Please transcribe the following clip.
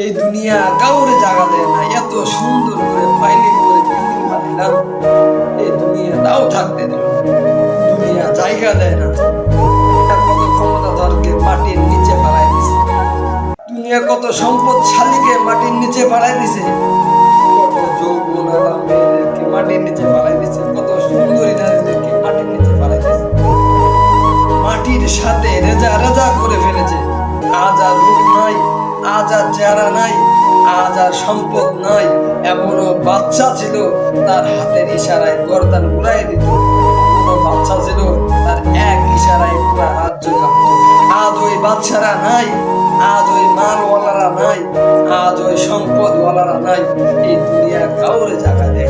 এই দুনিয়া কাউরে জায়গা দেয় না। এত সুন্দর করে ফাইলিং করে বিল্ডিং বানাইলাম, এই দুনিয়া তাও থাকতে দিল। দুনিয়া জায়গা দেয় না। কত ক্ষমতাধরকে মাটির নিচে পাড়ায় দিছে, দুনিয়া কত সম্পদশালীকে মাটির নিচে পাড়ায় দিছে, কত যৌবন আলা মেয়েদেরকে মাটির নিচে পাড়ায় দিছে, কত সুন্দরী নারীদেরকে মাটির নিচে পাড়ায় দিছে, মাটির সাথে রেজা রেজা করে ফেলেছে। আজ আর রূপ নাই, আজ আর চেহারা নাই, আজ আর সম্পদ নাই। এমনও বাচ্চা ছিল তার হাতের ইশারায় গর্দান উড়াই দিত, এমনও বাচ্চা ছিল তার এক ইশারায় পুরা রাজ্য কাঁপত। আজ ওই বাচ্চারা নাই, আজ ওই মালওয়ালারা নাই, আজ ওই সম্পদওয়ালারা নাই। এই দুনিয়া কাউরে জায়গা দেয়